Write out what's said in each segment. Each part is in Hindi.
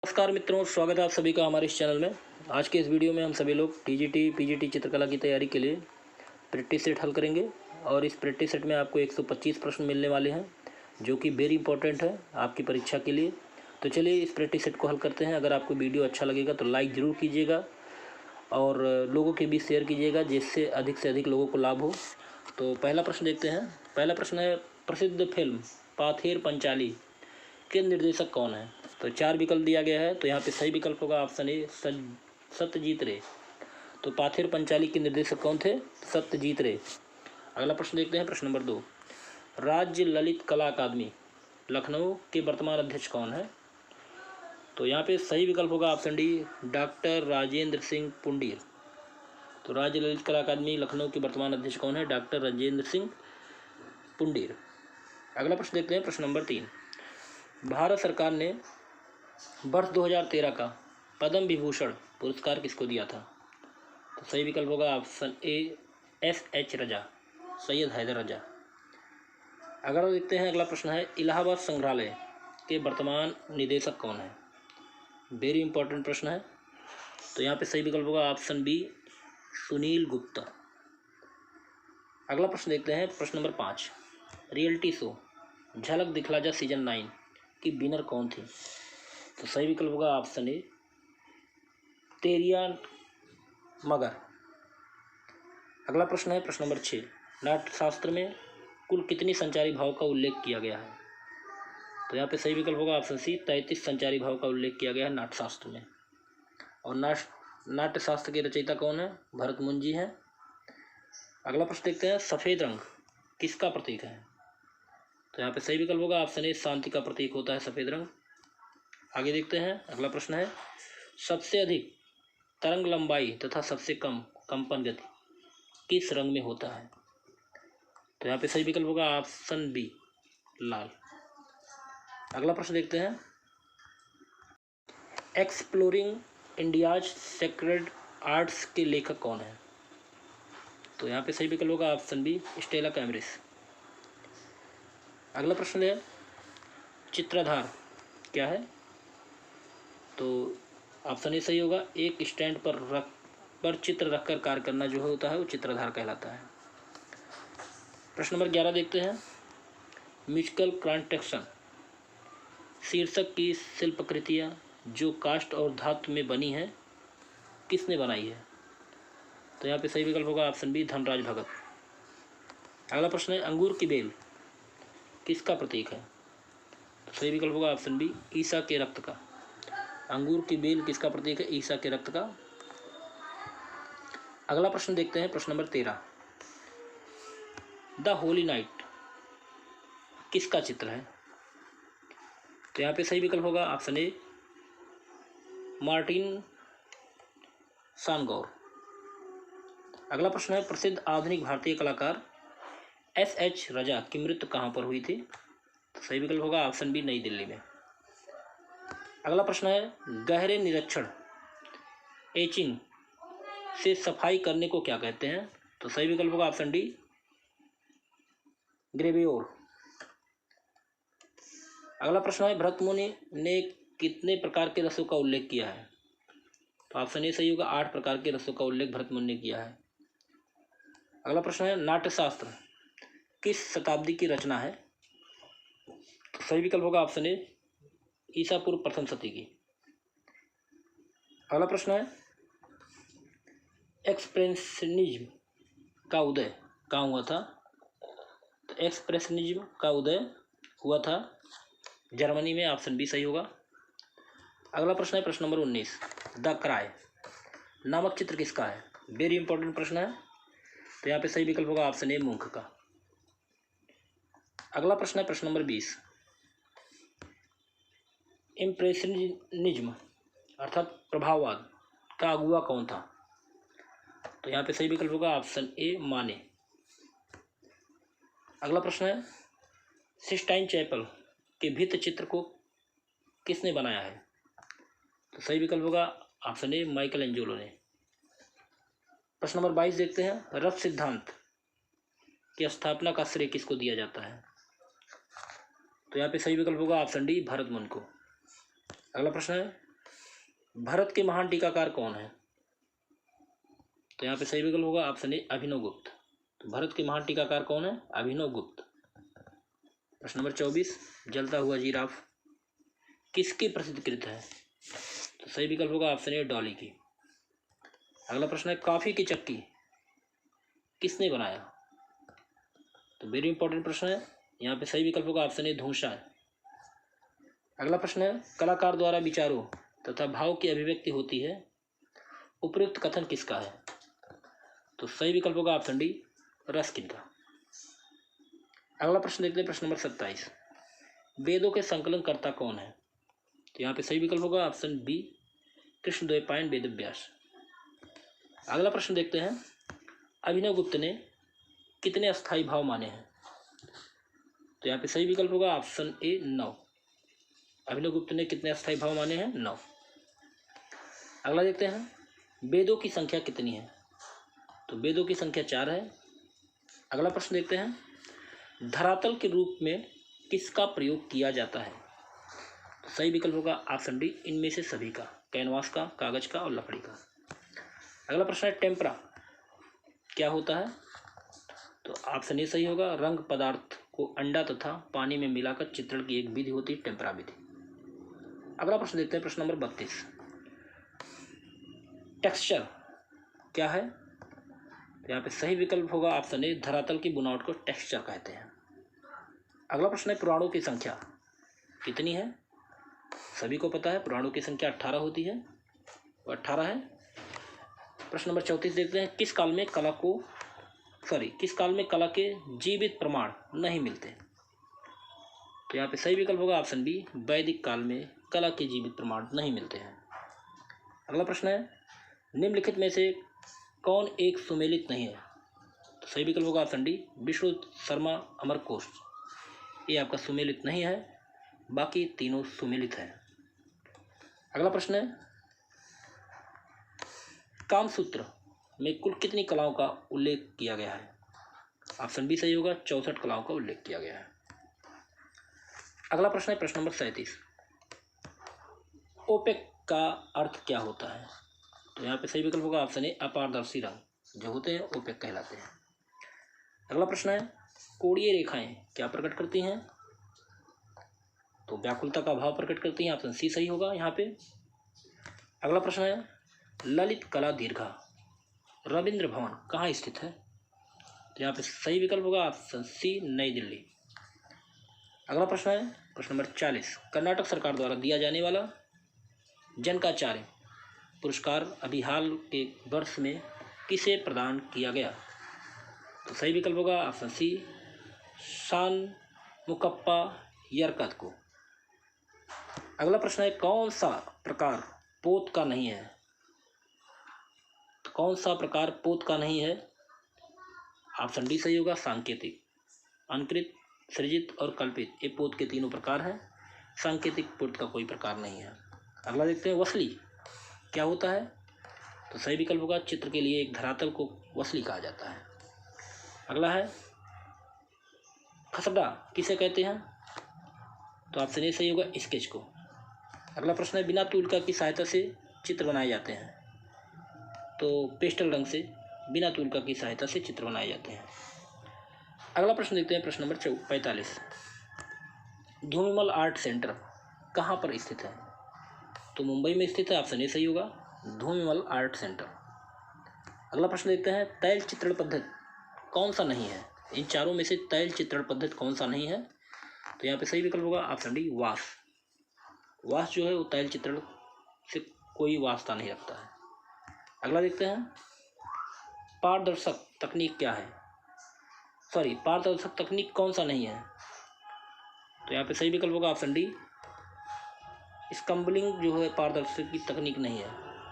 नमस्कार मित्रों, स्वागत है आप सभी का हमारे इस चैनल में। आज के इस वीडियो में हम सभी लोग टीजीटी पीजीटी चित्रकला की तैयारी के लिए प्रैक्टिस सेट हल करेंगे और इस प्रैक्टिस सेट में आपको 125 प्रश्न मिलने वाले हैं जो कि वेरी इंपॉर्टेंट है आपकी परीक्षा के लिए। तो चलिए इस प्रैक्टिस सेट को हल करते हैं। अगर आपको वीडियो अच्छा लगेगा तो लाइक ज़रूर कीजिएगा और लोगों के बीच शेयर कीजिएगा जिससे अधिक से अधिक लोगों को लाभ हो। तो पहला प्रश्न देखते हैं। पहला प्रश्न है, प्रसिद्ध फिल्म पाथेर पंचाली के निर्देशक कौन है? तो 4 विकल्प दिया गया है। तो यहाँ पे सही विकल्प होगा ऑप्शन ए सत्यजीत रे। तो पाथेर पंचाली के निर्देशक कौन थे? सत्यजीत रे। अगला प्रश्न देखते हैं, प्रश्न नंबर 2। राज्य ललित कला अकादमी लखनऊ के वर्तमान अध्यक्ष कौन है? तो यहाँ पे सही विकल्प होगा option D, doctor Rajendra Singh Pundir. तो राज्य ललित कला अकादमी लखनऊ के वर्तमान अध्यक्ष कौन है? डॉक्टर राजेंद्र सिंह पुंडीर। अगला प्रश्न देखते हैं, प्रश्न नंबर 3। भारत सरकार ने वर्ष 2013 का पद्म विभूषण पुरस्कार किसको दिया था? तो सही विकल्प होगा ऑप्शन ए, एस.एच. रजा, सैयद हैदर रजा। अगर देखते हैं, अगला प्रश्न है, इलाहाबाद संग्रहालय के वर्तमान निदेशक कौन है? वेरी इंपॉर्टेंट प्रश्न है। तो यहाँ पे सही विकल्प होगा ऑप्शन बी, सुनील गुप्ता। अगला प्रश्न देखते हैं, प्रश्न नंबर 5। रियलिटी शो झलक दिखला जा सीजन 9 की विनर कौन थी? तो सही विकल्प होगा ऑप्शन ए, तेरिया मगर। अगला प्रश्न है, प्रश्न नंबर 6। नाट्यशास्त्र में कुल कितनी संचारी भाव का उल्लेख किया गया है? तो यहाँ पे सही विकल्प होगा ऑप्शन सी, 33 संचारी भाव का उल्लेख किया गया है नाट्यशास्त्र में। और नाट्यशास्त्र के रचयिता कौन है? भरत मुनि जी हैं। अगला प्रश्न देखते हैं, सफ़ेद रंग किसका प्रतीक है? तो यहाँ पे सही विकल्प होगा ऑप्शन ए, शांति का प्रतीक होता है सफ़ेद रंग। आगे देखते हैं, अगला प्रश्न है, सबसे अधिक तरंग लंबाई तथा सबसे कम कंपन गति किस रंग में होता है? तो यहाँ पे सही विकल्प होगा ऑप्शन बी, लाल। अगला प्रश्न देखते हैं, एक्सप्लोरिंग इंडियाज सेक्रेड आर्ट्स के लेखक कौन है? तो यहाँ पे सही विकल्प होगा ऑप्शन बी, स्टेला कैमरिस। अगला प्रश्न है, चित्राधार क्या है? तो ऑप्शन ए सही होगा, एक स्टैंड पर चित्र रखकर कार्य करना जो होता है वो चित्राधार कहलाता है। प्रश्न नंबर 11 देखते हैं, म्यूजिकल कॉन्ट्रैक्शन शीर्षक की शिल्पकृतियाँ जो काष्ठ और धातु में बनी हैं किसने बनाई है? तो यहाँ पे सही विकल्प होगा ऑप्शन बी, धनराज भगत। अगला प्रश्न है, अंगूर की बेल किसका प्रतीक है? तो सही विकल्प होगा ऑप्शन बी, ईसा के रक्त का। अंगूर की बेल किसका प्रतीक है? ईसा के रक्त का। अगला प्रश्न देखते हैं, प्रश्न नंबर 13। द होली नाइट किसका चित्र है? तो यहाँ पे सही विकल्प होगा ऑप्शन ए, मार्टिन सानगौर। अगला प्रश्न है, प्रसिद्ध आधुनिक भारतीय कलाकार एस.एच. रजा की मृत्यु कहाँ पर हुई थी? तो सही विकल्प होगा ऑप्शन बी, नई दिल्ली में। अगला प्रश्न है, गहरे निरीक्षण एचिंग से सफाई करने को क्या कहते हैं? तो सही विकल्प होगा ऑप्शन डी, ग्रेवियोर। अगला प्रश्न है, भरत मुनि ने कितने प्रकार के रसों का उल्लेख किया है? तो ऑप्शन ए सही होगा, 8 प्रकार के रसों का उल्लेख भरत मुनि ने किया है। अगला प्रश्न है, नाट्यशास्त्र किस शताब्दी की रचना है? तो सही विकल्प होगा ऑप्शन ए, ईसा पूर्व प्रथम शती की। अगला प्रश्न है, एक्सप्रेशनिज्म का उदय कहाँ हुआ था? तो एक्सप्रेशनिज्म का उदय हुआ था जर्मनी में। ऑप्शन बी सही होगा। अगला प्रश्न है, प्रश्न नंबर 19। द क्राई नामक चित्र किसका है? वेरी इंपॉर्टेंट प्रश्न है। तो यहाँ पे सही विकल्प होगा ऑप्शन ए, मुंख का। अगला प्रश्न है, प्रश्न नंबर 20। इम्प्रेशनिज्म अर्थात प्रभाववाद का अगुवा कौन था? तो यहाँ पे सही विकल्प होगा ऑप्शन ए, माने। अगला प्रश्न है, सिस्टाइन चैपल के भित्ति चित्र को किसने बनाया है? तो सही विकल्प होगा ऑप्शन ए, माइकल एंजेलो ने। प्रश्न नंबर 22 देखते हैं, रथ सिद्धांत की स्थापना का श्रेय किसको दिया जाता है? तो यहाँ पे सही विकल्प होगा ऑप्शन डी, भरत मुनि को। अगला प्रश्न है, भारत के महान टीकाकार कौन है? तो यहाँ पे सही विकल्प होगा ऑप्शन ए अभिनव गुप्त। तो भारत के महान टीकाकार कौन है? अभिनव गुप्त। प्रश्न नंबर 24, जलता हुआ जिराफ किसकी प्रसिद्धकृत है? तो सही विकल्प होगा ऑप्शन ए डॉली की। अगला प्रश्न है कॉफी की चक्की किसने बनाया? तो वेरी इंपॉर्टेंट प्रश्न है, यहाँ पे सही विकल्प होगा ऑप्शन ए धूसा है। अगला प्रश्न है कलाकार द्वारा विचारों तथा भाव की अभिव्यक्ति होती है, उपयुक्त कथन किसका है? तो सही विकल्प होगा ऑप्शन डी रस्किन का। अगला प्रश्न देखते हैं, प्रश्न नंबर 27, वेदों के संकलनकर्ता कौन है? तो यहाँ पे सही विकल्प होगा ऑप्शन बी कृष्णद्वैपायन वेदव्यास। अगला प्रश्न देखते हैं, अभिनव गुप्त ने कितने अस्थायी भाव माने हैं? तो यहाँ पे सही विकल्प होगा ऑप्शन ए 9। अभिनव गुप्त ने कितने अस्थायी भाव माने हैं? 9। अगला देखते हैं, वेदों की संख्या कितनी है? तो वेदों की संख्या 4 है। अगला प्रश्न देखते हैं, धरातल के रूप में किसका प्रयोग किया जाता है? तो सही विकल्प होगा ऑप्शन डी इनमें से सभी का, कैनवास का, कागज का और लकड़ी का। अगला प्रश्न है टेम्परा क्या होता है? तो ऑप्शन ए सही होगा, रंग पदार्थ को अंडा तथा पानी में मिलाकर चित्रण की एक विधि होती है टेम्परा विधि। अगला प्रश्न देखते हैं, प्रश्न नंबर 32, टेक्सचर क्या है? तो यहाँ पे सही विकल्प होगा ऑप्शन ए धरातल की बनावट को टेक्सचर कहते हैं। अगला प्रश्न है पुराणों की संख्या कितनी है? सभी को पता है पुराणों की संख्या 18 होती है, वो 18 है। प्रश्न नंबर 34 देखते हैं, किस काल में कला के जीवित प्रमाण नहीं मिलते? तो यहाँ पे सही विकल्प होगा ऑप्शन बी वैदिक काल में कला के जीवित प्रमाण नहीं मिलते हैं। अगला प्रश्न है, निम्नलिखित में से कौन एक सुमेलित नहीं है? तो सही विकल्प होगा ऑप्शन डी विष्णु शर्मा अमरकोश, ये आपका सुमेलित नहीं है, बाकी तीनों सुमेलित है। अगला प्रश्न है, कामसूत्र में कुल कितनी कलाओं का उल्लेख किया गया है? ऑप्शन बी सही होगा, 64 कलाओं का उल्लेख किया गया है। अगला प्रश्न है, प्रश्न नंबर 37, ओपेक का अर्थ क्या होता है? तो यहाँ पे सही विकल्प होगा ऑप्शन ए अपारदर्शी रंग जो होते हैं ओपेक कहलाते हैं। अगला प्रश्न है, कोणीय रेखाएं क्या प्रकट करती हैं? तो व्याकुलता का भाव प्रकट करती हैं, ऑप्शन सी सही होगा यहाँ पे। अगला प्रश्न है, ललित कला दीर्घा रविंद्र भवन कहाँ स्थित है? तो यहाँ पे सही विकल्प होगा ऑप्शन सी नई दिल्ली। अगला प्रश्न है, प्रश्न नंबर 40, कर्नाटक सरकार द्वारा दिया जाने वाला जनकाचार्य पुरस्कार अभी हाल के वर्ष में किसे प्रदान किया गया? तो सही विकल्प होगा ऑप्शन सी शान मुकप्पा यरकत को। अगला प्रश्न है, कौन सा प्रकार पोत का नहीं है? तो कौन सा प्रकार पोत का नहीं है? ऑप्शन डी सही होगा, सांकेतिक। अनुकृत, सृजित और कल्पित ये पोत के तीनों प्रकार हैं, सांकेतिक पोत का कोई प्रकार नहीं है। अगला देखते हैं, वसली क्या होता है? तो सही विकल्प होगा, चित्र के लिए एक धरातल को वसली कहा जाता है। अगला है, खसड़ा किसे कहते हैं? तो ऑप्शन ए सही होगा, स्केच को। अगला प्रश्न है, बिना तुलिका की सहायता से चित्र बनाए जाते हैं? तो पेस्टल रंग से बिना तुलिका की सहायता से चित्र बनाए जाते हैं। अगला प्रश्न देखते हैं, प्रश्न नंबर 45, धूमिमल आर्ट सेंटर कहाँ पर स्थित है? तो मुंबई में स्थित है, ऑप्शन ए सही होगा, धूमिमल आर्ट सेंटर। अगला प्रश्न देखते हैं, तैल चित्रण पद्धति कौन सा नहीं है? इन चारों में से तैल चित्रण पद्धति कौन सा नहीं है? तो यहाँ पे सही विकल्प होगा ऑप्शन डी वास। वास जो है वो तैल चित्रण से कोई वास्ता नहीं रखता है। अगला देखते हैं, पारदर्शक तकनीक क्या है? पारदर्शक तकनीक कौन सा नहीं है? तो यहाँ पे सही विकल्प होगा ऑप्शन डी स्कम्बलिंग जो है पारदर्शक की तकनीक नहीं है,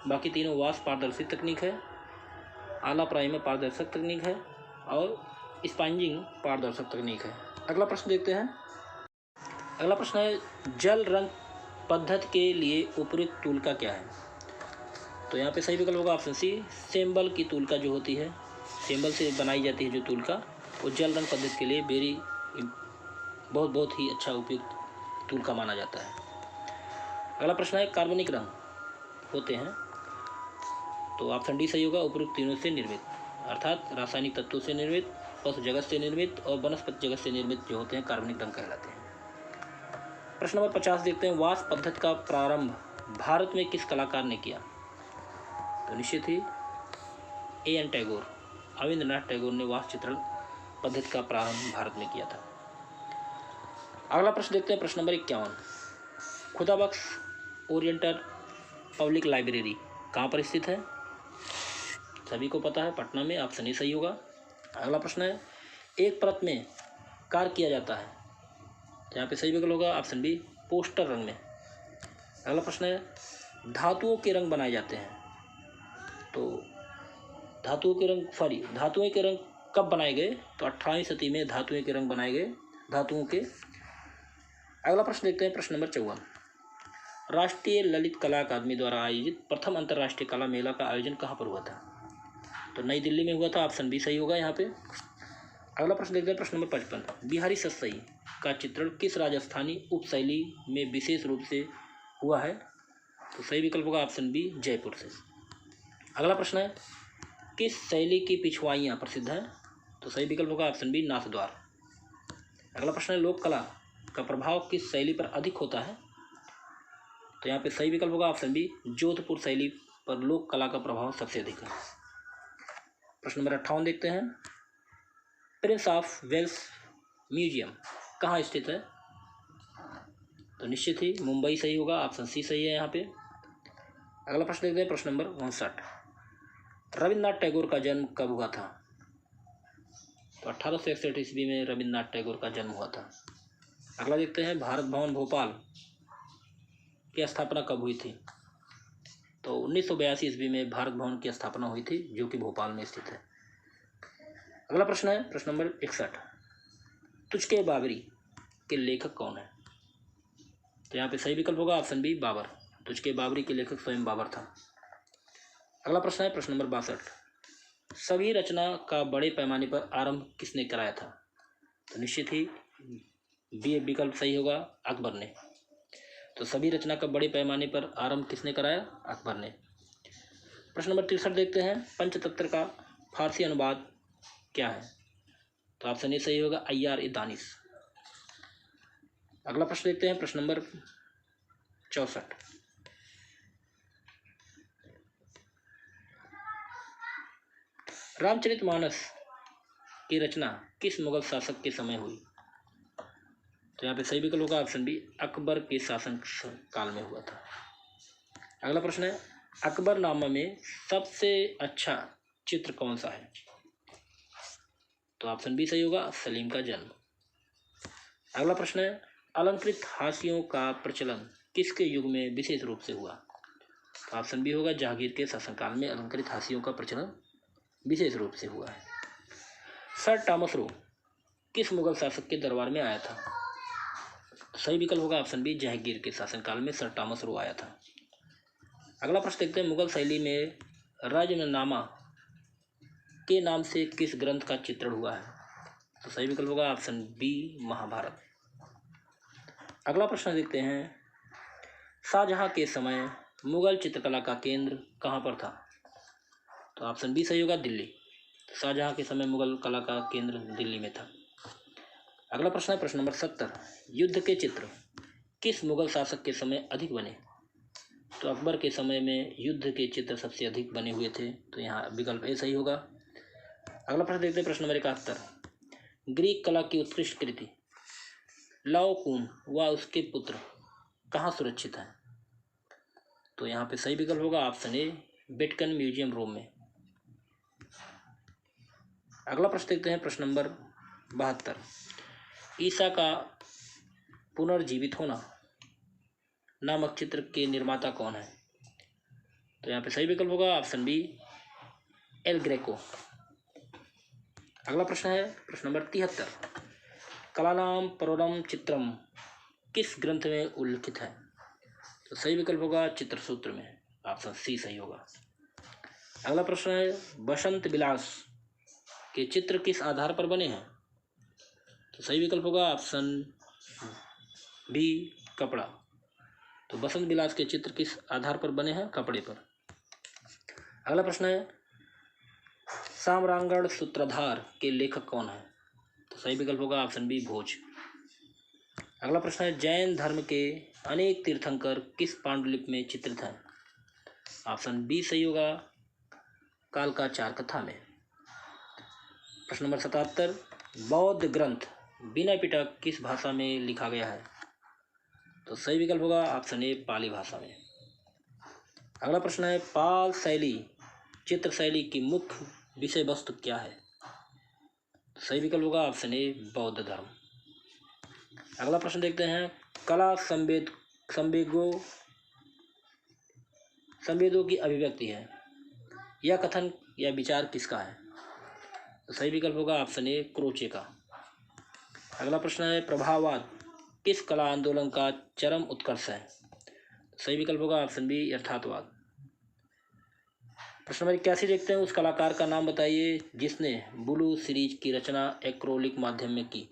बाकी तीनों वास पारदर्शी तकनीक है, आला प्राइमर पारदर्शक तकनीक है और स्पंजिंग पारदर्शक तकनीक है। अगला प्रश्न देखते हैं, अगला प्रश्न है, जल रंग पद्धति के लिए उपयुक्त तुलिका क्या है? तो यहाँ पे सही विकल्प होगा ऑप्शन सी सेम्बल की तुलिका जो होती है, सेम्बल से बनाई जाती है जो तुलिका, वो जल रंग पद्धति के लिए बहुत ही अच्छा उपयुक्त तुलिका माना जाता है। अगला प्रश्न है, कार्बनिक रंग होते हैं? तो ऑप्शन डी सही होगा, उपरोक्त तीनों से निर्मित, अर्थात रासायनिक तत्वों से निर्मित, पशु जगत से निर्मित और वनस्पति जगत से निर्मित जो होते हैं कार्बनिक रंग कहलाते हैं। प्रश्न नंबर 50 देखते हैं, वाष्प पद्धति का प्रारंभ भारत में किस कलाकार ने किया? तो निश्चित ही A.N. टैगोर, रविंद्रनाथ टैगोर ने वाष्प चित्रण पद्धति का प्रारंभ भारत में किया था। अगला प्रश्न देखते हैं, प्रश्न number 51, Khudabakhsh oriental public library कहाँ पर स्थित है? सभी को पता है, पटना में, ऑप्शन ए सही होगा। अगला प्रश्न है, एक परत में कार्य किया जाता है, तो यहाँ पे सही विकल्प होगा ऑप्शन बी, पोस्टर रंग में। अगला प्रश्न है, धातुओं के रंग बनाए जाते हैं, तो धातुओं के रंग कब बनाए गए? तो 18वीं सदी में धातुओं के रंग बनाए गए, धातुओं के। अगला प्रश्न देखते हैं, प्रश्न नंबर 54, राष्ट्रीय ललित कला अकादमी द्वारा आयोजित प्रथम अंतर्राष्ट्रीय कला मेला का आयोजन कहाँ पर हुआ था? तो नई दिल्ली में हुआ था, ऑप्शन बी सही होगा यहाँ पे। अगला प्रश्न देखते हैं, प्रश्न नंबर 55, बिहारी सतसई का चित्रण किस राजस्थानी उपशैली में विशेष रूप से हुआ है? तो सही विकल्प होगा ऑप्शन बी, जयपुर से। अगला प्रश्न है, किस शैली की पिछवाइयाँ प्रसिद्ध हैं? तो सही विकल्प होगा ऑप्शन बी, नाथद्वार। अगला प्रश्न है, लोक कला का प्रभाव किस शैली पर अधिक होता है? तो यहाँ पे सही विकल्प होगा ऑप्शन बी, जोधपुर शैली पर लोक कला का प्रभाव सबसे अधिक है। प्रश्न नंबर 58 देखते हैं, प्रिंस ऑफ वेल्स म्यूजियम कहाँ स्थित है? तो निश्चित ही मुंबई सही होगा, ऑप्शन सी सही है यहाँ पे। अगला प्रश्न देखते हैं, प्रश्न नंबर 59, रविन्द्रनाथ टैगोर का जन्म कब हुआ था? तो 1861 ईस्वी में रविन्द्रनाथ टैगोर का जन्म हुआ था। अगला देखते हैं, भारत भवन भोपाल की स्थापना कब हुई थी? तो 1982 ईस्वी में भारत भवन की स्थापना हुई थी, जो कि भोपाल में स्थित है। अगला प्रश्न है, प्रश्न नंबर 61, तुझके बाबरी के लेखक कौन है? तो यहाँ पे सही विकल्प होगा ऑप्शन बी, बाबर। तुझके बाबरी के लेखक स्वयं बाबर था। अगला प्रश्न है, प्रश्न नंबर 62, सभी रचना का बड़े पैमाने पर आरंभ किसने कराया था? तो निश्चित ही बी विकल्प सही होगा, अकबर ने। तो सभी रचना का बड़े पैमाने पर आरंभ किसने कराया? अकबर ने। प्रश्न नंबर 63 देखते हैं, पंचतंत्र का फारसी अनुवाद क्या है? तो ऑप्शन ए सही होगा, अय्यार-ए-दानिश। अगला प्रश्न देखते हैं, प्रश्न नंबर 64, रामचरितमानस की रचना किस मुगल शासक के समय हुई? तो यहाँ पे सही विकल्प होगा ऑप्शन बी, अकबर के शासन काल में हुआ था। अगला प्रश्न है, अकबरनामा में सबसे अच्छा चित्र कौन सा है? तो ऑप्शन बी सही होगा, सलीम का जन्म। अगला प्रश्न है, अलंकृत हाशियों का प्रचलन किसके युग में विशेष रूप से हुआ? तो ऑप्शन बी होगा, जहांगीर के शासनकाल में अलंकृत हाशियों का प्रचलन विशेष रूप से हुआ है। सर टॉमस रो किस मुगल शासक के दरबार में आया था? सही विकल्प होगा ऑप्शन बी, जहांगीर के शासनकाल में सर टॉमस रो आया था। अगला प्रश्न देखते हैं, मुगल शैली में राजनामा के नाम से किस ग्रंथ का चित्रण हुआ है? तो सही विकल्प होगा ऑप्शन बी, महाभारत। अगला प्रश्न देखते हैं, शाहजहां के समय मुगल चित्रकला का केंद्र कहाँ पर था? तो ऑप्शन बी सही होगा, दिल्ली। तो शाहजहां के समय मुगल कला का केंद्र दिल्ली में था। अगला प्रश्न है, प्रश्न नंबर 70, युद्ध के चित्र किस मुगल शासक के समय अधिक बने? तो अकबर के समय में युद्ध के चित्र सबसे अधिक बने हुए थे, तो यहाँ विकल्प ए सही होगा। अगला प्रश्न देखते हैं, प्रश्न नंबर 71, ग्रीक कला की उत्कृष्ट कृति लाओकून व उसके पुत्र कहाँ सुरक्षित हैं? तो यहाँ पे सही विकल्प होगा ऑप्शन ए, वेटिकन म्यूजियम, रोम में। अगला प्रश्न देखते हैं, प्रश्न नंबर 72, ईसा का पुनर्जीवित होना नामक चित्र के निर्माता कौन है? तो यहाँ पे सही विकल्प होगा ऑप्शन बी, एल ग्रेको। अगला प्रश्न है, प्रश्न नंबर 73, कलानाम परवरम चित्रम किस ग्रंथ में उल्लिखित है? तो सही विकल्प होगा, चित्रसूत्र में, ऑप्शन सी सही होगा। अगला प्रश्न है, बसंत विलास के चित्र किस आधार पर बने हैं? तो सही विकल्प होगा ऑप्शन बी, कपड़ा। तो बसंत विलास के चित्र किस आधार पर बने हैं? कपड़े पर। अगला प्रश्न है साम्रांगण सूत्रधार के लेखक कौन है? तो सही विकल्प होगा ऑप्शन बी भोज। अगला प्रश्न है जैन धर्म के अनेक तीर्थंकर किस पांडुलिपि में चित्रित हैं? ऑप्शन बी सही होगा कालका चार कथा में। प्रश्न नंबर 77 बौद्ध ग्रंथ विनय पिटक किस भाषा में लिखा गया है? तो सही विकल्प होगा ऑप्शन ए पाली भाषा में। अगला प्रश्न है पाल शैली चित्र शैली की मुख्य विषय वस्तु क्या है? तो सही विकल्प होगा ऑप्शन ए बौद्ध धर्म। अगला प्रश्न देखते हैं कला संवेदों की अभिव्यक्ति है। यह कथन या विचार किसका है? तो सही विकल्प होगा ऑप्शन ए क्रोचे का। अगला प्रश्न है प्रभाववाद किस कला आंदोलन का चरम उत्कर्ष है? सही विकल्प होगा ऑप्शन बी यथार्थवाद। प्रश्न नंबर 81 देखते हैं उस कलाकार का नाम बताइए जिसने ब्लू सीरीज की रचना एक्रोलिक माध्यम में की।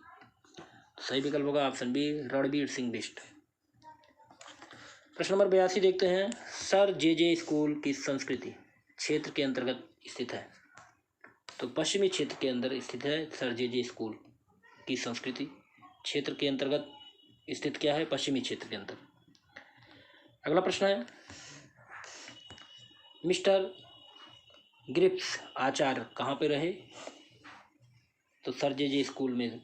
सही विकल्प होगा ऑप्शन बी रणवीर सिंह बिष्ट। प्रश्न नंबर 82 देखते हैं सर जे स्कूल की संस्कृति क्षेत्र के अंतर्गत स्थित है। तो पश्चिमी क्षेत्र के अंदर स्थित है सर जे स्कूल की संस्कृति क्षेत्र के अंतर्गत स्थित क्या है? पश्चिमी क्षेत्र के अंदर। अगला प्रश्न है मिस्टर ग्रिप्स आचार्य कहाँ पे रहे? तो सर जे स्कूल में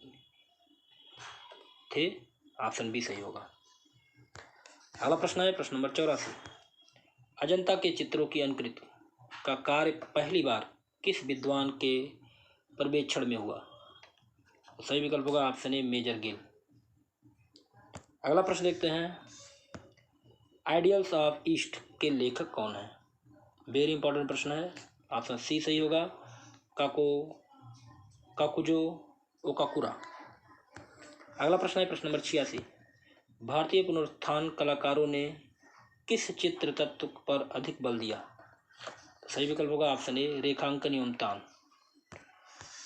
थे। ऑप्शन बी सही होगा। अगला प्रश्न है प्रश्न नंबर 84 अजंता के चित्रों की अनुकृति का कार्य पहली बार किस विद्वान के पर्यवेक्षण में हुआ? तो सही विकल्प होगा ऑप्शन ए मेजर गिल। अगला प्रश्न देखते हैं आइडियल्स ऑफ ईस्ट के लेखक कौन है? वेरी इंपॉर्टेंट प्रश्न है। ऑप्शन सी सही होगा काकुजो ओकाकुरा। अगला प्रश्न है प्रश्न नंबर 86 भारतीय पुनरुत्थान कलाकारों ने किस चित्र तत्व पर अधिक बल दिया? सही विकल्प होगा ऑप्शन ए रेखांकन एवं तान।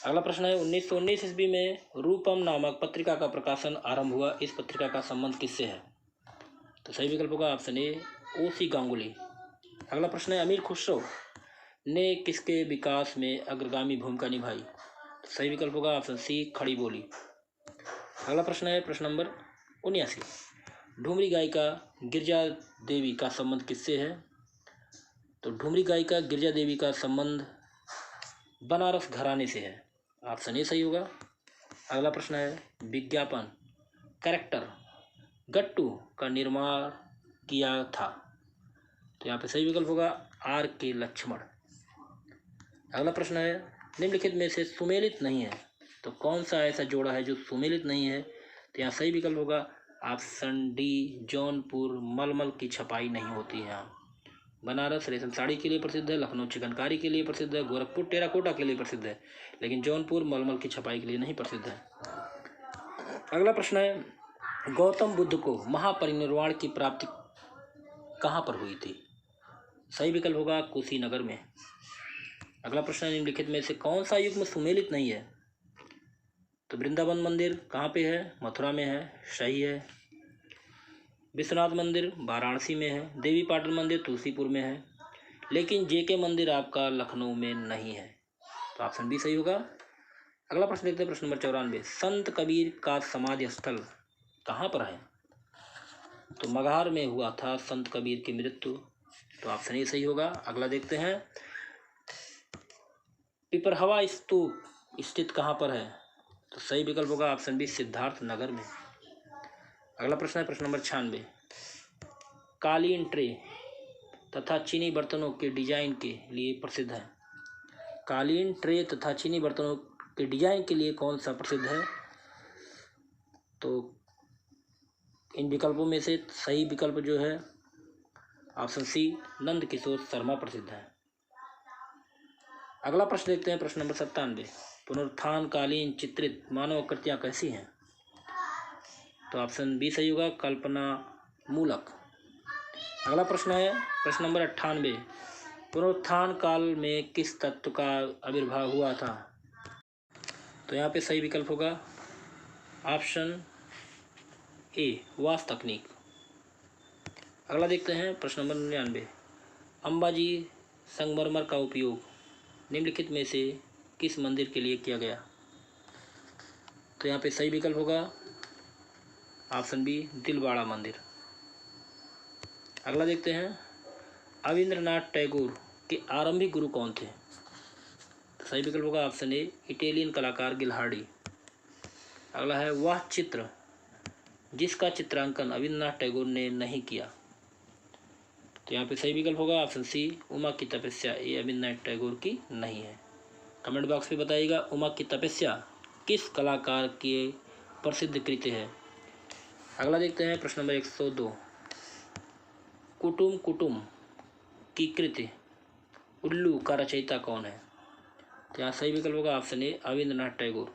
अगला प्रश्न है 1919 ईस्वी में रूपम नामक पत्रिका का प्रकाशन आरंभ हुआ। इस पत्रिका का संबंध किससे है? तो सही विकल्प होगा ऑप्शन ए ओसी गांगुली। अगला प्रश्न है अमीर खुसरो ने किसके विकास में अग्रगामी भूमिका निभाई? तो सही विकल्प होगा ऑप्शन सी खड़ी बोली। अगला प्रश्न है प्रश्न नंबर 79 ढूमरी गायिका गिरजा देवी का संबंध किससे है? तो ढूमरी गायिका गिरजा देवी का संबंध बनारस घराने से है। ऑप्शन ए सही होगा। अगला प्रश्न है विज्ञापन कैरेक्टर गट्टू का निर्माण किया था। तो यहाँ पे सही विकल्प होगा आर के लक्ष्मण। अगला प्रश्न है निम्नलिखित में से सुमेलित नहीं है तो कौन सा ऐसा जोड़ा है जो सुमेलित नहीं है? तो यहाँ सही विकल्प होगा ऑप्शन डी जौनपुर मलमल की छपाई नहीं होती है। यहाँ बनारस रेशम साड़ी के लिए प्रसिद्ध है, लखनऊ चिकनकारी के लिए प्रसिद्ध है, गोरखपुर टेराकोटा के लिए प्रसिद्ध है, लेकिन जौनपुर मलमल की छपाई के लिए नहीं प्रसिद्ध है। अगला प्रश्न है गौतम बुद्ध को महापरिनिर्वाण की प्राप्ति कहाँ पर हुई थी? सही विकल्प होगा कुशीनगर में। अगला प्रश्न है निम्नलिखित में से कौन सा युग्म सुमेलित नहीं है? तो वृंदावन मंदिर कहाँ पे है? मथुरा में है, सही है। विश्वनाथ मंदिर वाराणसी में है, देवी पाटन मंदिर तुलसीपुर में है, लेकिन जेके मंदिर आपका लखनऊ में नहीं है। तो ऑप्शन बी सही होगा। अगला प्रश्न देखते हैं प्रश्न नंबर 94 संत कबीर का समाधि स्थल कहाँ पर है? तो मगहर में हुआ था संत कबीर की मृत्यु। तो ऑप्शन ए सही होगा। अगला देखते हैं पिपरहवा स्तूप स्थित कहाँ पर है? तो सही विकल्प होगा ऑप्शन बी सिद्धार्थ नगर में। अगला प्रश्न है प्रश्न नंबर 96 कालीन ट्रे तथा चीनी बर्तनों के डिजाइन के लिए प्रसिद्ध है। कालीन ट्रे तथा चीनी बर्तनों के डिजाइन के लिए कौन सा प्रसिद्ध है? तो इन विकल्पों में से सही विकल्प जो है ऑप्शन सी नंद किशोर शर्मा प्रसिद्ध है। अगला प्रश्न देखते हैं प्रश्न नंबर 97 पुनरुत्थान कालीन चित्रित मानव आकृतियाँ कैसी हैं? तो ऑप्शन बी सही होगा कल्पना मूलक। अगला प्रश्न है प्रश्न नंबर 98 पुनरुत्थान काल में किस तत्व का आविर्भाव हुआ था? तो यहाँ पे सही विकल्प होगा ऑप्शन ए वास्तु तकनीक। अगला देखते हैं प्रश्न नंबर 99। अंबाजी संगमरमर का उपयोग निम्नलिखित में से किस मंदिर के लिए किया गया? तो यहाँ पे सही विकल्प होगा ऑप्शन बी, दिलवाड़ा मंदिर। अगला देखते हैं रविंद्रनाथ टैगोर के आरंभिक गुरु कौन थे? तो सही विकल्प होगा ऑप्शन ए, इटालियन कलाकार गिल्हार्डी। अगला है वह चित्र जिसका चित्रांकन रविंद्रनाथ टैगोर ने नहीं किया। तो यहाँ पे सही विकल्प होगा ऑप्शन सी, उमा की तपस्या। ये रविंद्रनाथ टैगोर की नहीं है। कमेंट बॉक्स में बताइएगा उमा की तपस्या किस कलाकार की प्रसिद्ध कृति है। अगला देखते हैं प्रश्न नंबर 102। कुटुम कुटुम की कृति उल्लू का रचयिता कौन है? तो यहाँ सही विकल्प होगा ऑप्शन ए, रविंद्रनाथ टैगोर।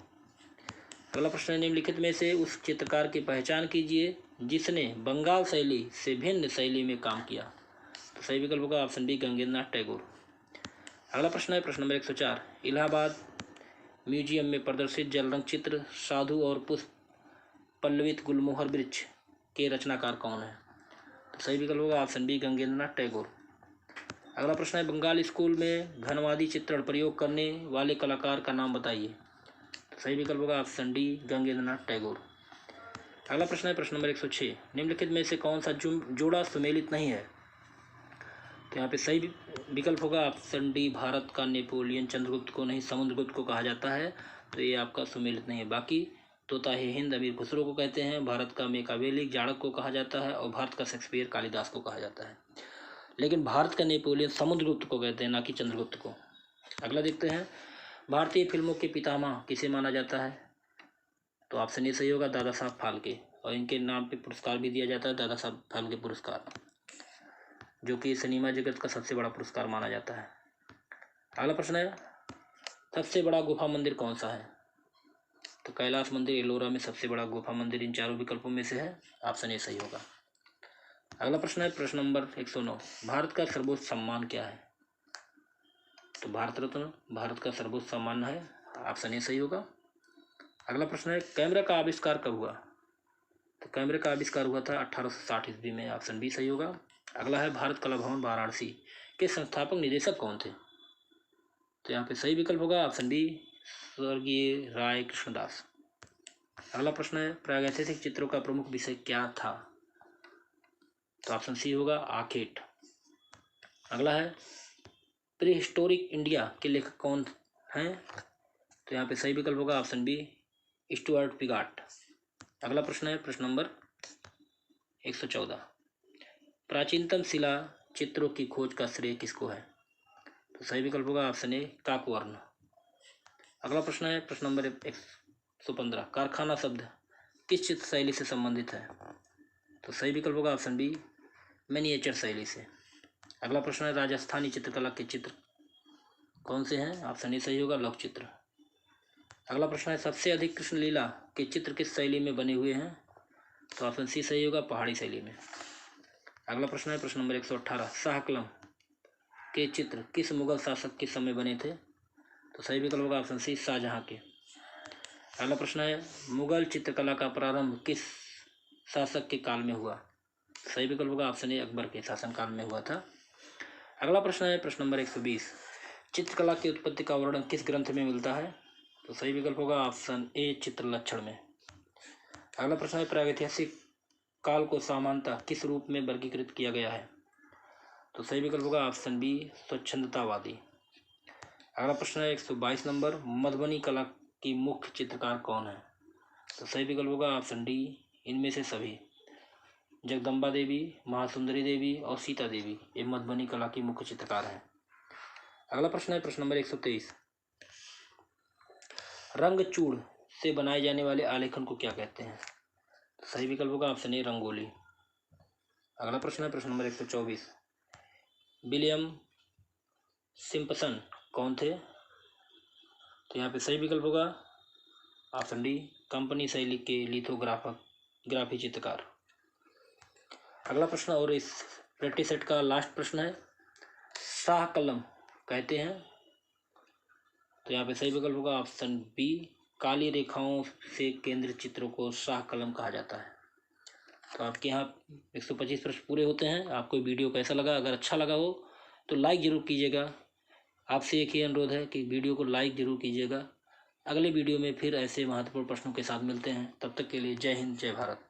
अगला प्रश्न है निम्नलिखित में से उस चित्रकार की पहचान कीजिए जिसने बंगाल शैली से भिन्न शैली में काम किया। तो सही विकल्प होगा ऑप्शन बी, गंगेंद्रनाथ टैगोर। अगला प्रश्न है प्रश्न नंबर 104। इलाहाबाद म्यूजियम में प्रदर्शित जलरंग चित्र साधु और पुष्प पल्लवित गुलमोहर वृक्ष के रचनाकार कौन है? तो सही विकल्प होगा ऑप्शन बी, गंगेंद्रनाथ टैगोर। अगला प्रश्न है बंगाल स्कूल में घनवादी चित्रण प्रयोग करने वाले कलाकार का नाम बताइए। तो सही विकल्प होगा ऑप्शन डी, गंगेंद्रनाथ टैगोर। अगला प्रश्न है प्रश्न नंबर 106। निम्नलिखित में से कौन सा जोड़ा सुमेलित नहीं है? तो यहाँ पे सही विकल्प होगा ऑप्शन डी, भारत का नेपोलियन चंद्रगुप्त को नहीं समुद्रगुप्त को कहा जाता है। तो ये आपका सुमेलित नहीं है। बाकी तोता है हिंद अमीर खुसरो को कहते हैं, भारत का मेकावेली जाड़क को कहा जाता है और भारत का शेक्सपियर कालिदास को कहा जाता है। लेकिन भारत का नेपोलियन समुद्रगुप्त को कहते हैं, ना कि चंद्रगुप्त को। अगला देखते हैं भारतीय फिल्मों के पितामह किसे माना जाता है? तो ऑप्शन ए सही होगा, दादा साहब फाल्के। और इनके नाम पे पुरस्कार भी दिया जाता है, दादा साहब फाल्के पुरस्कार, जो कि सिनेमा जगत का सबसे बड़ा पुरस्कार माना जाता है। अगला प्रश्न है सबसे बड़ा गुफा मंदिर कौन सा है? तो कैलाश मंदिर एलोरा में सबसे बड़ा गुफा मंदिर इन चारों विकल्पों में से है। ऑप्शन ए सही होगा। अगला प्रश्न है प्रश्न नंबर 109। भारत का सर्वोच्च सम्मान क्या है? तो भारत रत्न भारत का सर्वोच्च सम्मान है। ऑप्शन ए सही होगा। अगला प्रश्न है कैमरा का आविष्कार कब हुआ? तो कैमरे का आविष्कार हुआ था 1860 ईस्वी में। ऑप्शन बी सही होगा। अगला है भारत कला भवन वाराणसी के संस्थापक निदेशक कौन थे? तो यहाँ पे सही विकल्प होगा ऑप्शन बी, स्वर्गीय राय कृष्णदास। अगला प्रश्न है प्रागैतिहासिक चित्रों का प्रमुख विषय क्या था? तो ऑप्शन सी होगा, आखेट। अगला है प्रीहिस्टोरिक इंडिया के लेखक कौन हैं? तो यहाँ पे सही विकल्प होगा ऑप्शन बी, स्टुअर्ट पिगाट। अगला प्रश्न है प्रश्न नंबर 114। प्राचीनतम शिला चित्रों की खोज का श्रेय किसको है? तो सही विकल्प होगा ऑप्शन ए, काकवर्ण। अगला प्रश्न है प्रश्न नंबर 115। कारखाना शब्द किस चित्र शैली से संबंधित है? तो सही विकल्प होगा ऑप्शन बी, मिनिएचर शैली से। अगला प्रश्न है राजस्थानी चित्रकला के चित्र कौन से हैं? ऑप्शन ए सही होगा, लघु चित्र। अगला प्रश्न है सबसे अधिक कृष्ण लीला के चित्र किस शैली में बने हुए हैं? तो ऑप्शन सी सही होगा, पहाड़ी शैली में। अगला प्रश्न है प्रश्न नंबर 118। शाह कलम के चित्र किस मुगल शासक के समय बने थे? तो सही विकल्प होगा ऑप्शन सी, शाहजहां के। अगला प्रश्न है मुगल चित्रकला का प्रारंभ किस शासक के काल में हुआ? सही विकल्प होगा ऑप्शन ए, अकबर के शासनकाल में हुआ था। अगला प्रश्न है प्रश्न नंबर 120। चित्रकला की उत्पत्ति का वर्णन किस ग्रंथ में मिलता है? तो सही विकल्प होगा ऑप्शन ए, चित्रलक्षण में। अगला प्रश्न है प्रागैतिहासिक काल को सामान्यतः किस रूप में वर्गीकृत किया गया है? तो सही विकल्प होगा ऑप्शन बी, स्वच्छंदतावादी। अगला प्रश्न है 122 नंबर। मधुबनी कला की मुख्य चित्रकार कौन है? तो सही विकल्प होगा ऑप्शन डी, इनमें से सभी। जगदम्बा देवी, महासुंदरी देवी और सीता देवी ये मधुबनी कला की मुख्य चित्रकार हैं। अगला प्रश्न है प्रश्न नंबर 123। रंगचूड़ से बनाए जाने वाले आलेखन को क्या कहते हैं? तो सही विकल्प होगा ऑप्शन ए, रंगोली। अगला प्रश्न है प्रश्न नंबर 124। विलियम सिम्पसन कौन थे? तो यहाँ पे सही विकल्प होगा ऑप्शन डी, कंपनी शैली के लिथोग्राफी चित्रकार। अगला प्रश्न और इस प्रैक्टिस सेट का लास्ट प्रश्न है शाह कलम कहते हैं? तो यहाँ पे सही विकल्प होगा ऑप्शन बी, काली रेखाओं से केंद्रित चित्रों को शाह कलम कहा जाता है। तो आपके यहाँ 125 प्रश्न पूरे होते हैं। आपको वीडियो कैसा लगा? अगर अच्छा लगा हो तो लाइक ज़रूर कीजिएगा। आपसे एक ही अनुरोध है कि वीडियो को लाइक ज़रूर कीजिएगा। अगले वीडियो में फिर ऐसे महत्वपूर्ण प्रश्नों के साथ मिलते हैं। तब तक के लिए जय हिंद, जय भारत।